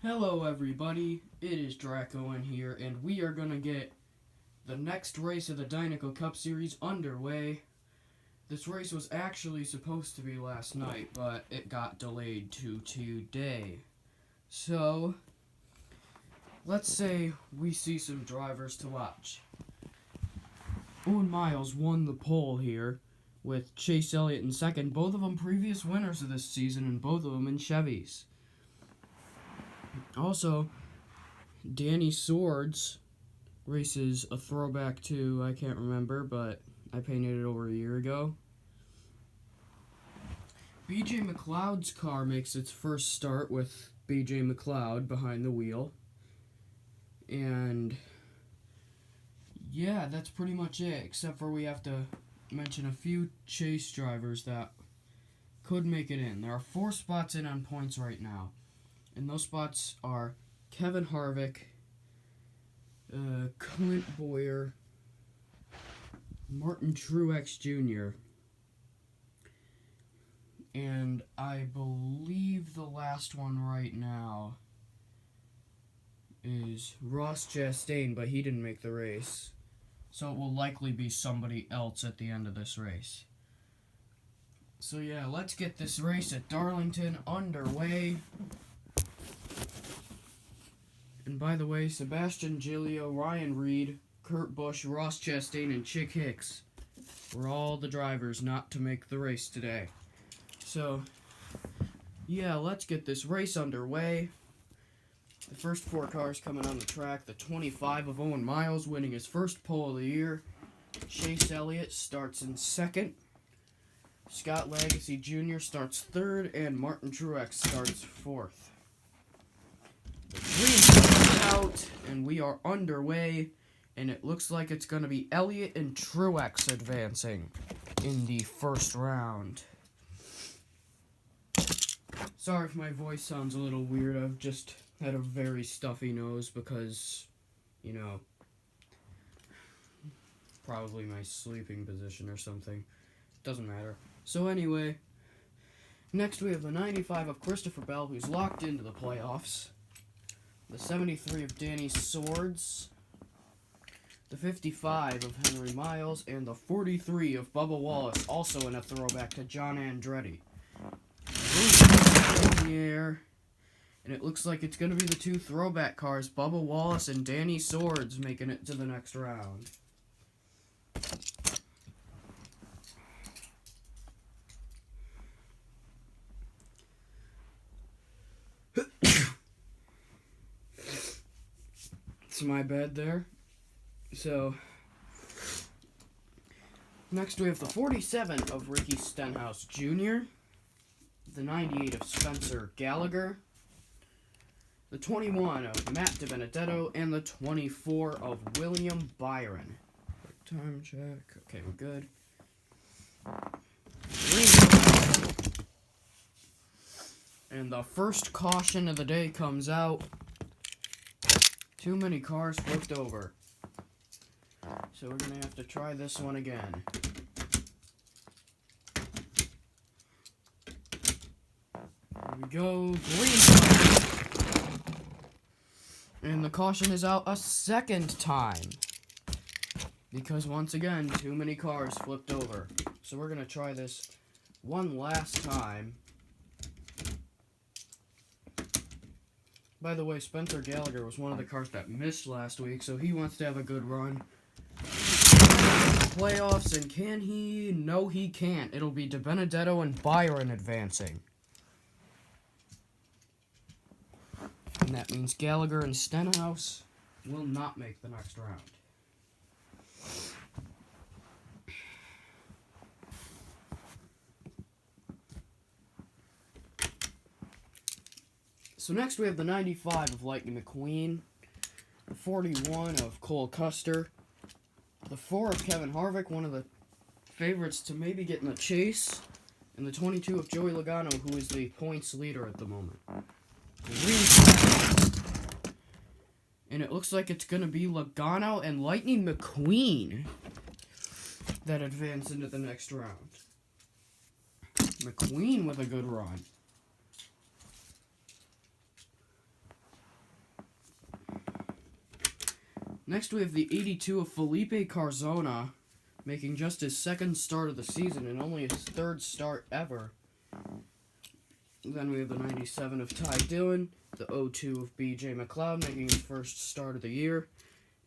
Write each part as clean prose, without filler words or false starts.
Hello everybody, it is Draco in here, and we are going to get the next race of the Dinaco Cup Series underway. This race was actually supposed to be last night, but it got delayed to today. So, let's say we see some drivers to watch. Owen Miles won the pole here, with Chase Elliott in second, both of them previous winners of this season, and both of them in Chevys. Also, Danny Swords races a throwback to, I can't remember, but I painted it over a year ago. BJ McLeod's car makes its first start with BJ McLeod behind the wheel. And yeah, that's pretty much it, except for we have to mention a few chase drivers that could make it in. There are 4 spots in on points right now. And those spots are Kevin Harvick, Clint Boyer, Martin Truex Jr., and I believe the last one right now is Ross Chastain, but he didn't make the race. So it will likely be somebody else at the end of this race. So yeah, let's get this race at Darlington underway. And by the way, Sebastian Giglio, Ryan Reed, Kurt Busch, Ross Chastain, and Chick Hicks were all the drivers not to make the race today. So, yeah, let's get this race underway. The first 4 cars coming on the track. The 25 of Owen Miles winning his first pole of the year. Chase Elliott starts in second. Scott Legacy Jr. starts third, and Martin Truex starts fourth. The green out, and we are underway, and it looks like it's going to be Elliott and Truex advancing in the first round. Sorry if my voice sounds a little weird. I've just had a very stuffy nose because, probably my sleeping position or something. Doesn't matter. So anyway, next we have the 95 of Christopher Bell, who's locked into the playoffs. The 73 of Danny Swords, the 55 of Henry Miles, and the 43 of Bubba Wallace, also in a throwback to John Andretti. In the air, and it looks like it's going to be the 2 throwback cars, Bubba Wallace and Danny Swords, making it to the next round. It's my bad there. So, next we have the 47 of Ricky Stenhouse Jr., the 98 of Spencer Gallagher, the 21 of Matt DiBenedetto, and the 24 of William Byron. Quick time check. Okay, we're good. And the first caution of the day comes out. Too many cars flipped over. So we're going to have to try this one again. Here we go. Green. And the caution is out a second time. Because once again, too many cars flipped over. So we're going to try this one last time. By the way, Spencer Gallagher was one of the cars that missed last week, so he wants to have a good run. Playoffs, and can he? No, he can't. It'll be DiBenedetto and Byron advancing. And that means Gallagher and Stenhouse will not make the next round. So next we have the 95 of Lightning McQueen, the 41 of Cole Custer, the 4 of Kevin Harvick, one of the favorites to maybe get in the chase, and the 22 of Joey Logano, who is the points leader at the moment. And it looks like it's going to be Logano and Lightning McQueen that advance into the next round. McQueen with a good run. Next, we have the 82 of Felipe Carzona, making just his second start of the season and only his third start ever. Then we have the 97 of Ty Dillon, the 02 of B.J. McLeod, making his first start of the year,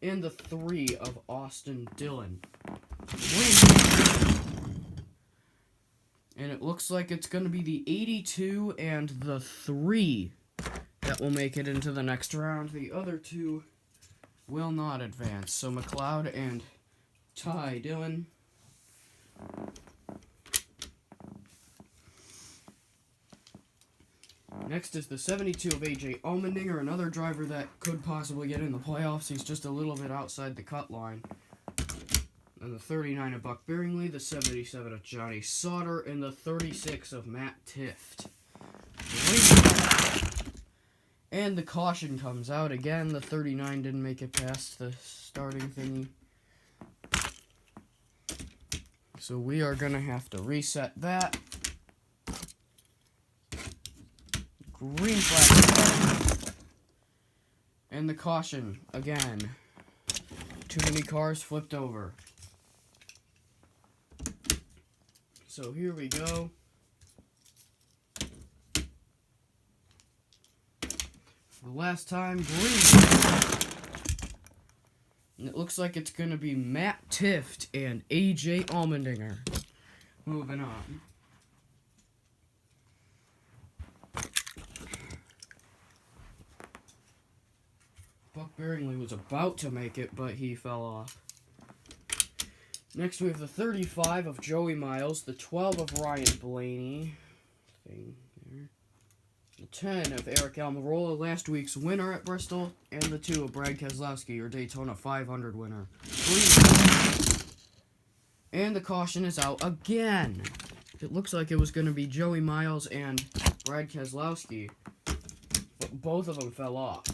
and the 3 of Austin Dillon. And it looks like it's going to be the 82 and the 3 that will make it into the next round. The other 2 will not advance. So McLeod and Ty Dillon. Next is the 72 of A.J. Allmendinger, another driver that could possibly get in the playoffs. He's just a little bit outside the cut line. And the 39 of Buck Bearingley, the 77 of Johnny Sauter, and the 36 of Matt Tift. And the caution comes out again. The 39 didn't make it past the starting thingy. So we are going to have to reset that. Green flag. And the caution again. Too many cars flipped over. So here we go. For the last time, green. And it looks like it's going to be Matt Tift and A.J. Allmendinger. Moving on. Buck Bearingley was about to make it, but he fell off. Next, we have the 35 of Joey Miles, the 12 of Ryan Blaney, the 10 of Eric Almirola, last week's winner at Bristol, and the 2 of Brad Keselowski, your Daytona 500 winner. And the caution is out again. It looks like it was going to be Joey Miles and Brad Keselowski, but both of them fell off.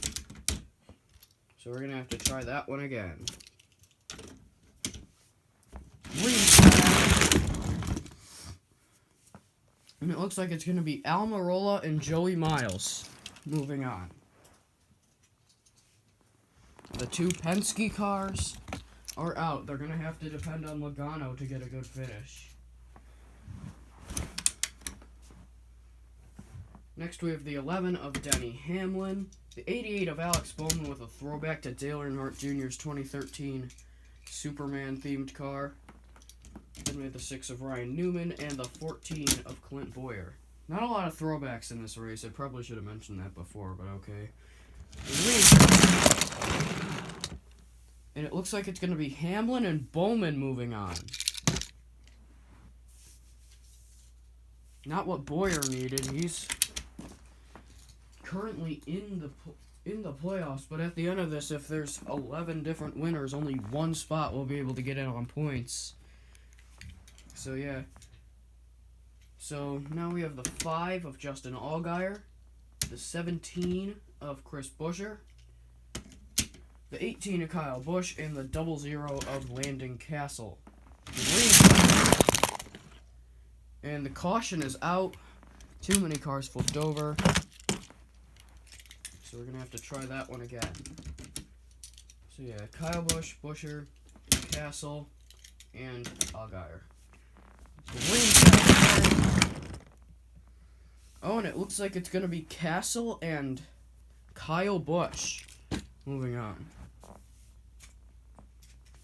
So we're going to have to try that one again. And it looks like it's going to be Almirola and Joey Miles. Moving on. The 2 Penske cars are out. They're going to have to depend on Logano to get a good finish. Next we have the 11 of Denny Hamlin. The 88 of Alex Bowman with a throwback to Dale Earnhardt Jr.'s 2013 Superman-themed car. Then we have the 6 of Ryan Newman and the 14 of Clint Boyer. Not a lot of throwbacks in this race. I probably should have mentioned that before, but okay. And it looks like it's going to be Hamlin and Bowman moving on. Not what Boyer needed. He's currently in the playoffs, but at the end of this, if there's 11 different winners, only one spot will be able to get in on points. So yeah. So now we have the 5 of Justin Allgaier, the 17 of Chris Buescher, the 18 of Kyle Busch, and the 00 of Landon Castle. And the caution is out. Too many cars flipped over. So we're going to have to try that one again. So yeah, Kyle Busch, Buescher, Castle, and Allgaier. Oh, and it looks like it's going to be Castle and Kyle Busch. Moving on.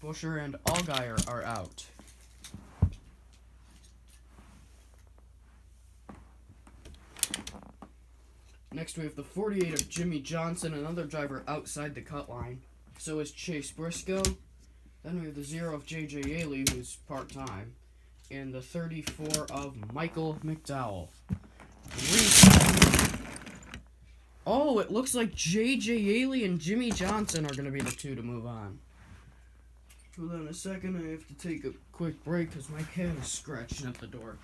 Buescher and Allgaier are out. Next we have the 48 of Jimmy Johnson, another driver outside the cut line. So is Chase Briscoe. Then we have the 0 of J.J. Yaley, who's part-time. And the 34 of Michael McDowell. Oh, it looks like J.J. Yaley and Jimmy Johnson are going to be the 2 to move on. Hold on a second, I have to take a quick break because my cat is scratching at the door.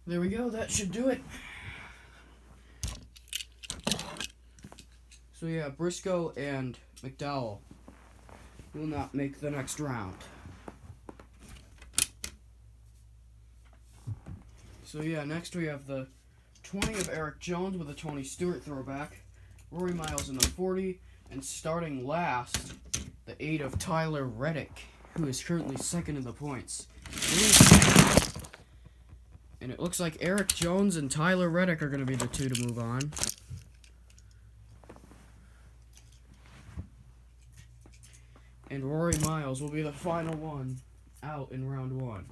There we go, that should do it. So yeah, Briscoe and McDowell will not make the next round. So yeah, next we have the 20 of Eric Jones with a Tony Stewart throwback, Rory Miles in the 40, and starting last, the 8 of Tyler Reddick, who is currently second in the points. And it looks like Eric Jones and Tyler Reddick are going to be the two to move on. And Rory Miles will be the final one out in round 1.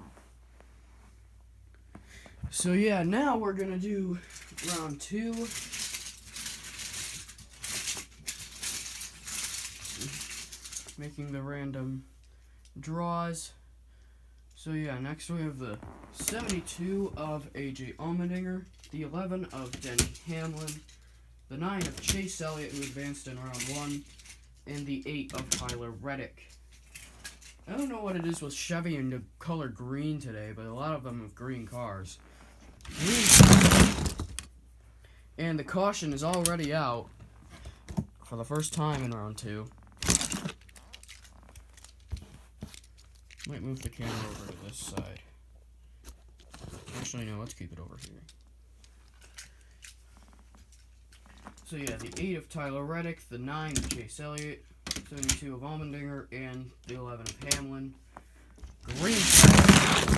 So yeah, now we're going to do round 2. Making the random draws. So yeah, next we have the 72 of AJ Allmendinger, the 11 of Denny Hamlin, the 9 of Chase Elliott, who advanced in round 1, and the 8 of Tyler Reddick. I don't know what it is with Chevy and the color green today, but a lot of them have green cars. And the caution is already out for the first time in round 2. Might move the camera over to this side. Actually, no, let's keep it over here. So yeah, the 8 of Tyler Reddick, the 9 of Chase Elliott, 72 of Allmendinger, and the 11 of Hamlin. Green flag.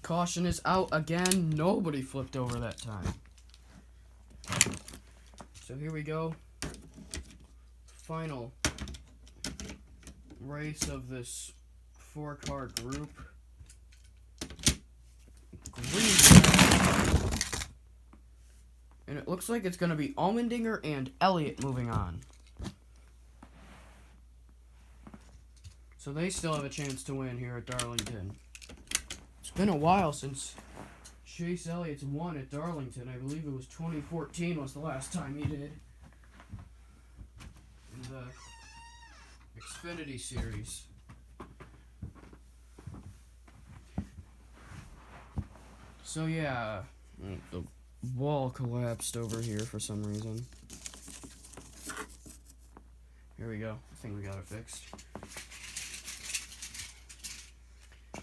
Caution is out again. Nobody flipped over that time. So here we go. Final race of this 4-car group. Green flag. And it looks like it's going to be Allmendinger and Elliott moving on. So they still have a chance to win here at Darlington. It's been a while since Chase Elliott's won at Darlington. I believe it was 2014 was the last time he did. In the Xfinity Series. So yeah, the wall collapsed over here for some reason. Here we go. I think we got it fixed.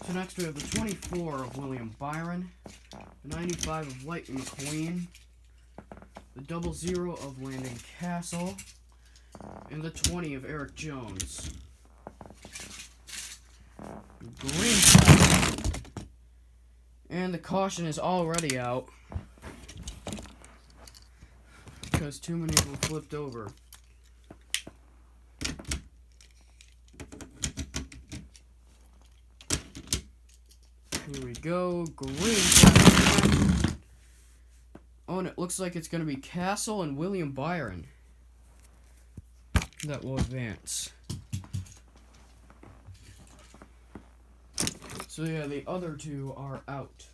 So next we have the 24 of William Byron, the 95 of Lightning McQueen, the 00 of Landon Castle, and the 20 of Eric Jones. Green flag. And the caution is already out because too many of them flipped over. Here we go. Green flag. Oh, and it looks like it's going to be Castle and William Byron that will advance. So yeah, the other two are out.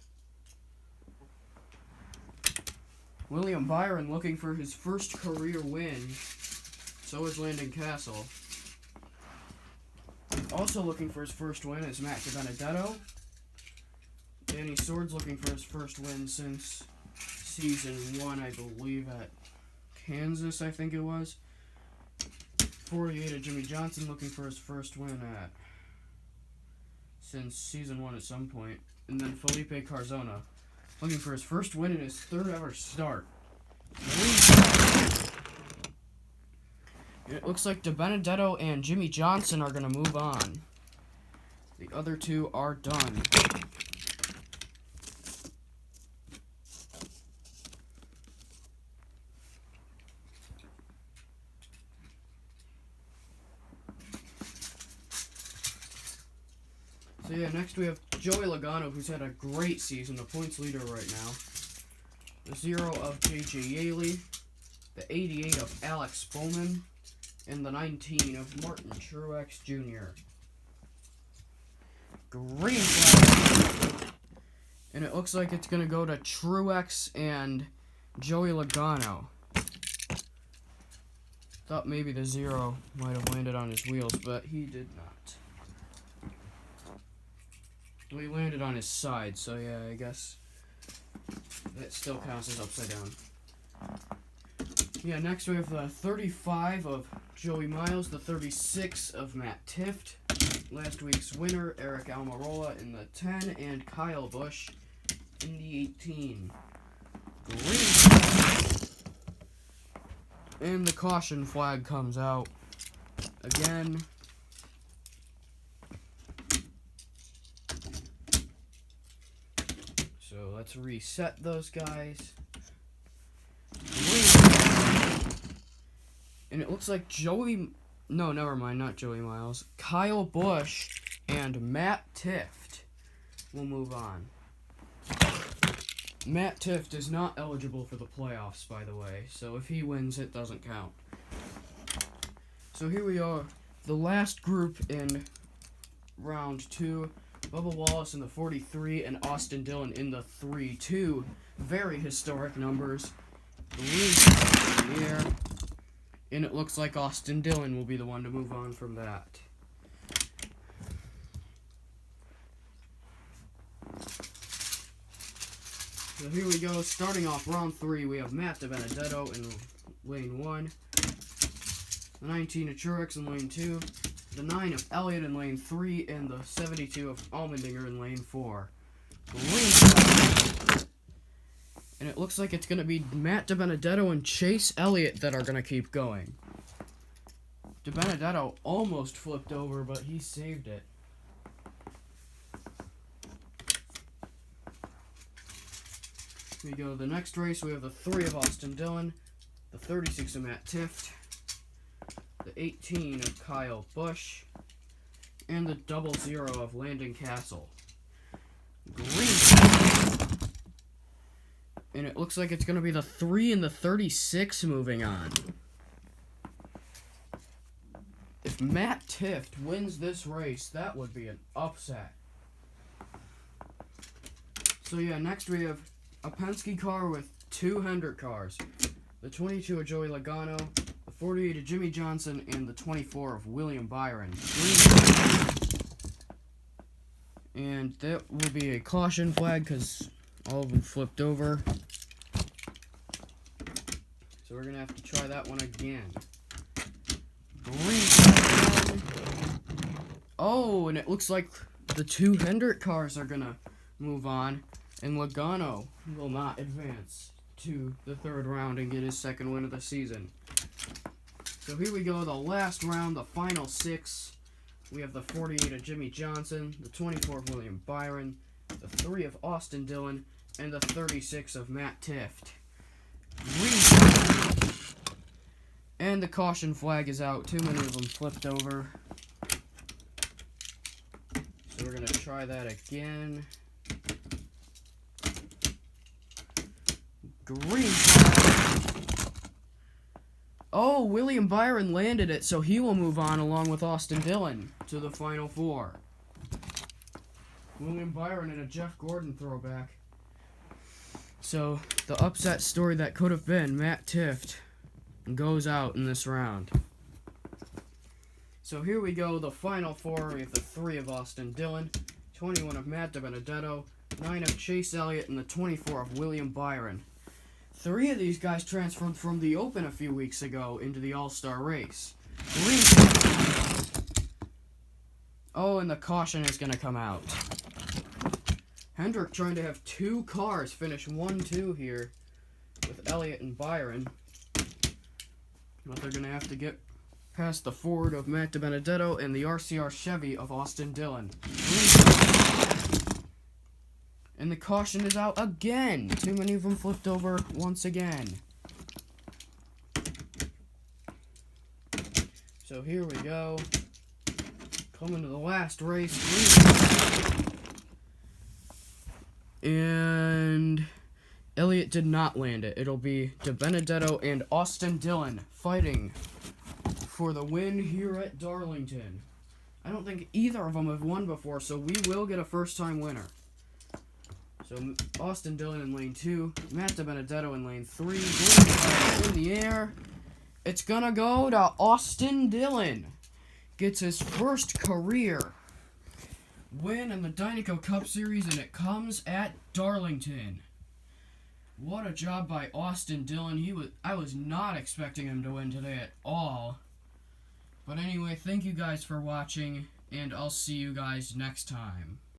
William Byron looking for his first career win. So is Landon Castle. Also looking for his first win is Matt DiBenedetto. Danny Swords looking for his first win since season 1, I believe, at Kansas, I think it was. 48 of Jimmy Johnson looking for his first win at since season 1 at some point. And then Felipe Carzona looking for his first win in his 3rd ever start. It looks like DiBenedetto and Jimmy Johnson are going to move on. The other two are done. So yeah, next we have Joey Logano, who's had a great season, the points leader right now. The 0 of J.J. Yaley, the 88 of Alex Bowman, and the 19 of Martin Truex Jr. Green flag. And it looks like it's going to go to Truex and Joey Logano. Thought maybe the 0 might have landed on his wheels, but he did not. Well, he landed on his side, so yeah, I guess that still counts as upside down. Yeah, next we have the 35 of Joey Miles, the 36 of Matt Tifft, last week's winner, Eric Almirola in the 10, and Kyle Busch in the 18. Green. And the caution flag comes out again. So let's reset those guys. And it looks like no, never mind, not Joey Miles. Kyle Busch and Matt Tifft will move on. Matt Tifft is not eligible for the playoffs, by the way, so if he wins, it doesn't count. So here we are, the last group in round 2. Bubba Wallace in the 43 and Austin Dillon in the 3-2. Very historic numbers. Here. And it looks like Austin Dillon will be the one to move on from that. So here we go, starting off round 3, we have Matt DiBenedetto in lane 1, the 19 of Truex in lane 2, the 9 of Elliott in lane 3, and the 72 of Allmendinger in lane 4. And it looks like it's going to be Matt DiBenedetto and Chase Elliott that are going to keep going. DiBenedetto almost flipped over, but he saved it. Here we go, the next race, we have the 3 of Austin Dillon, the 36 of Matt Tifft, the 18 of Kyle Busch, and the 00 of Landon Castle. Green. And it looks like it's going to be the 3 and the 36 moving on. If Matt Tifft wins this race, that would be an upset. So yeah, next we have a Penske car with 2 Hendrick cars. The 22 of Joey Logano, the 48 of Jimmy Johnson, and the 24 of William Byron. And that will be a caution flag because all of them flipped over. So we're going to have to try that one again. Green. Oh, and it looks like the 2 Hendrick cars are going to move on. And Logano will not advance to the 3rd round and get his 2nd win of the season. So here we go, the last round, the final 6. We have the 48 of Jimmy Johnson, the 24 of William Byron, the 3 of Austin Dillon, and the 36 of Matt Tifft. And the caution flag is out. Too many of them flipped over. So we're going to try that again. Green. Oh, William Byron landed it, so he will move on along with Austin Dillon to the final 4. William Byron and a Jeff Gordon throwback. So, the upset story that could have been Matt Tifft goes out in this round. So here we go, the final 4. We have the 3 of Austin Dillon, 21 of Matt DiBenedetto, 9 of Chase Elliott, and the 24 of William Byron. 3 of these guys transferred from the Open a few weeks ago into the All-Star race. Oh, and the caution is going to come out. Hendrick trying to have 2 cars finish 1-2 here with Elliott and Byron. But they're going to have to get past the Ford of Matt DiBenedetto and the RCR Chevy of Austin Dillon. And the caution is out again. Too many of them flipped over once again. So here we go. Coming to the last race. And Elliott did not land it. It'll be DiBenedetto and Austin Dillon fighting for the win here at Darlington. I don't think either of them have won before, so we will get a first-time winner. So Austin Dillon in lane 2, Matt DiBenedetto in lane 3, in the air. It's gonna go to Austin Dillon. Gets his first career win in the Dinaco Cup Series, and it comes at Darlington. What a job by Austin Dillon. I was not expecting him to win today at all. But anyway, thank you guys for watching, and I'll see you guys next time.